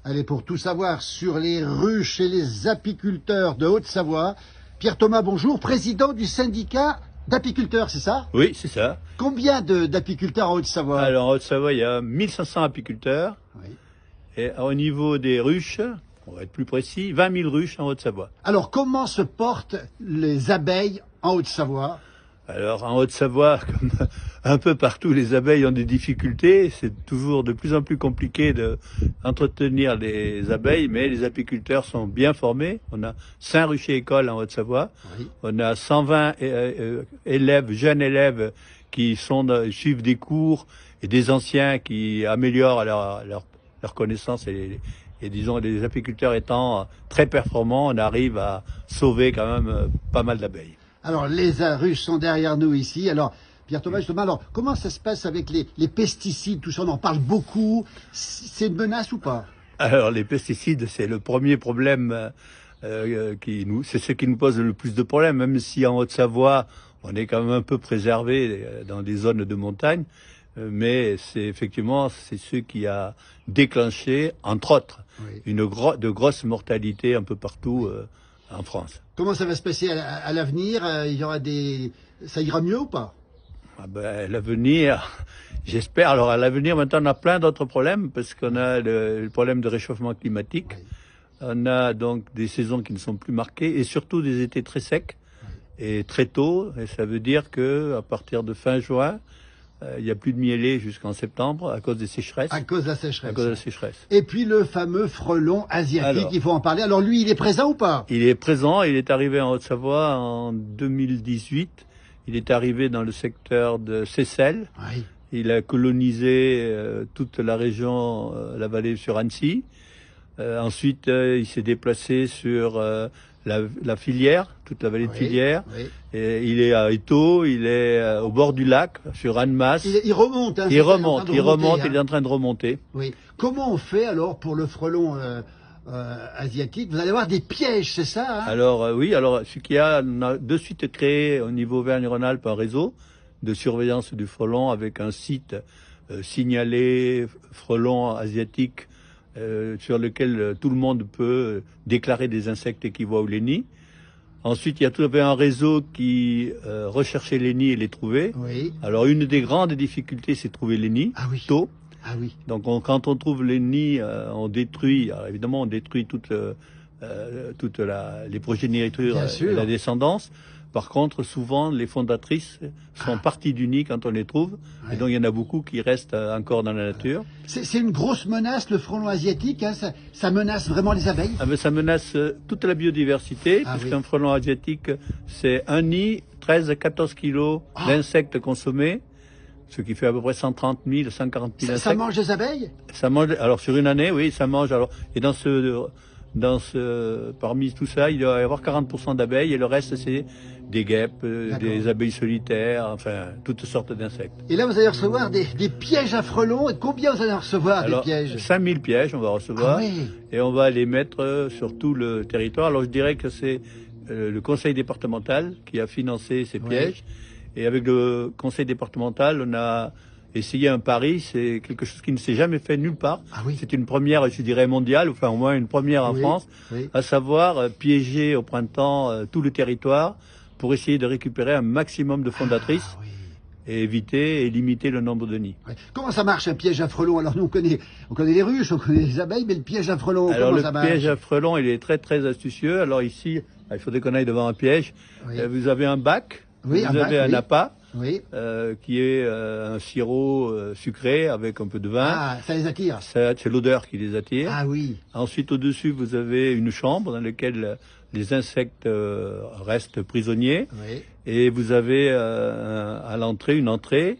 Allez, pour tout savoir sur les ruches et les apiculteurs de Haute-Savoie, Pierre Thomas, bonjour, président du syndicat d'apiculteurs, c'est ça? Oui, c'est ça. Combien d'apiculteurs en Haute-Savoie? Alors, en Haute-Savoie, il y a 1500 apiculteurs. Oui. Et au niveau des ruches, on va être plus précis, 20 000 ruches en Haute-Savoie. Alors, comment se portent les abeilles en Haute-Savoie? Alors, en Haute-Savoie, comme un peu partout, les abeilles ont des difficultés. C'est toujours de plus en plus compliqué d'entretenir les abeilles, mais les apiculteurs sont bien formés. On a 5 ruchers écoles en Haute-Savoie. Oui. On a 120 élèves, jeunes élèves qui suivent des cours et des anciens qui améliorent leur connaissance et disons, les apiculteurs étant très performants, on arrive à sauver quand même pas mal d'abeilles. Alors, les ruches sont derrière nous ici. Alors, Pierre Thomas, justement, alors, comment ça se passe avec les pesticides, tout ça? On en parle beaucoup. C'est une menace ou pas? Alors, les pesticides, c'est le premier problème c'est ce qui nous pose le plus de problèmes, même si en Haute-Savoie, on est quand même un peu préservé dans des zones de montagne. Mais c'est ce qui a déclenché, entre autres, oui, de grosses mortalités un peu partout en France. Comment ça va se passer à l'avenir? Il y aura ça ira mieux ou pas? Ah ben, l'avenir, j'espère. Alors à l'avenir, maintenant, on a plein d'autres problèmes parce qu'on a le problème de réchauffement climatique. Oui. On a donc des saisons qui ne sont plus marquées et surtout des étés très secs et très tôt. Et ça veut dire que à partir de fin juin, il n'y a plus de mielés jusqu'en septembre à cause des sécheresses. À cause de la sécheresse. À cause de la sécheresse. Et puis le fameux frelon asiatique, il faut en parler. Alors lui, il est présent ou pas? Il est présent, il est arrivé en Haute-Savoie en 2018. Il est arrivé dans le secteur de Seyssel. Oui. Il a colonisé toute la région, la vallée sur Annecy. Ensuite, il s'est déplacé sur la filière, toute la vallée de Filière. Oui. Et il est à Étaux, il est au bord du lac, sur Annemasse. Il remonte. Hein, il remonte, il est en train de remonter. Oui. Comment on fait alors pour le frelon asiatique? Vous allez avoir des pièges, c'est ça, hein? Alors oui, alors on a de suite créé au niveau Auvergne-Rhône-Alpes un réseau de surveillance du frelon avec un site signalé frelon asiatique sur lequel tout le monde peut déclarer des insectes qu'il voit ou les nids. Ensuite, il y a tout un réseau qui recherchait les nids et les trouvait. Oui. Alors, une des grandes difficultés, c'est de trouver les nids tôt. Ah oui. Donc, quand on trouve les nids, on détruit. Alors, évidemment, on détruit toutes les progénitures et la descendance. Par contre, souvent, les fondatrices sont parties du nid quand on les trouve. Ouais. Et donc, il y en a beaucoup qui restent encore dans la nature. C'est une grosse menace, le frelon asiatique, hein, ça menace vraiment les abeilles? Ah ben, ça menace toute la biodiversité, puisqu'un frelon asiatique, c'est un nid, 13 à 14 kilos d'insectes consommés, ce qui fait à peu près 130 000, 140 000 insectes. Ça mange des abeilles? Ça mange, alors sur une année, oui, ça mange. Alors, et parmi tout ça, il doit y avoir 40% d'abeilles et le reste, c'est des guêpes, des abeilles solitaires, enfin, toutes sortes d'insectes. Et là, vous allez recevoir des pièges à frelons. Et combien vous allez recevoir des pièges? 5000 pièges, on va recevoir. Ah oui. Et on va les mettre sur tout le territoire. Alors, je dirais que c'est le conseil départemental qui a financé ces pièges. Et avec le conseil départemental, on a essayé un pari. C'est quelque chose qui ne s'est jamais fait nulle part. Ah oui. C'est une première, je dirais, mondiale, enfin au moins une première en France, à savoir piéger au printemps tout le territoire pour essayer de récupérer un maximum de fondatrices et éviter et limiter le nombre de nids. Comment ça marche un piège à frelons? Alors nous on connaît les ruches, on connaît les abeilles, mais le piège à frelons, comment ça marche? Le piège à frelons, il est très très astucieux. Alors ici, il faudrait qu'on aille devant un piège. Vous avez un bac, vous avez un appât. Qui est un sirop sucré avec un peu de vin. Ah, ça les attire. C'est l'odeur qui les attire. Ah oui. Ensuite, au-dessus, vous avez une chambre dans laquelle les insectes restent prisonniers. Oui. Et vous avez à l'entrée une entrée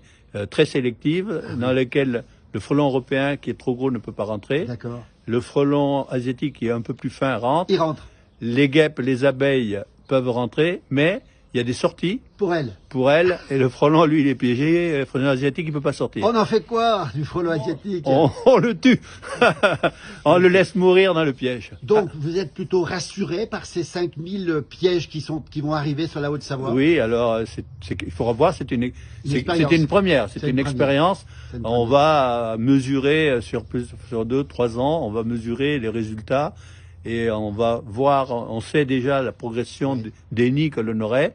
très sélective dans laquelle le frelon européen qui est trop gros ne peut pas rentrer. D'accord. Le frelon asiatique qui est un peu plus fin rentre. Il rentre. Les guêpes, les abeilles peuvent rentrer, mais il y a des sorties Pour elle. pour elle, et le frelon, lui, il est piégé, le frelon asiatique, il peut pas sortir. On en fait quoi du frelon asiatique? On le tue. On le laisse mourir dans le piège. Donc, vous êtes plutôt rassuré par ces 5000 pièges qui vont arriver sur la Haute-Savoie? Oui, alors, il faut revoir, c'était une première, c'est une expérience. On va mesurer sur 2-3 ans, on va mesurer les résultats et on va voir, on sait déjà la progression des nids que l'on aurait,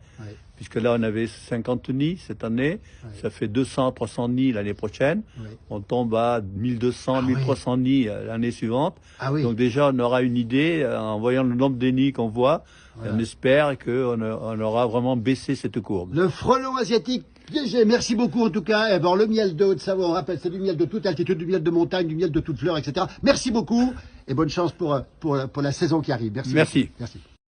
puisque là on avait 50 nids cette année, ça fait 200-300 nids l'année prochaine, on tombe à 1200-1300 nids l'année suivante, donc déjà on aura une idée, en voyant le nombre de nids qu'on voit, on espère qu'on aura vraiment baissé cette courbe. Le frelon asiatique piégé, merci beaucoup en tout cas. Et bon, le miel de Haute-Savoie, on rappelle, c'est du miel de toute altitude, du miel de montagne, du miel de toute fleur, etc. Merci beaucoup et bonne chance pour la saison qui arrive. Merci. Merci. Merci.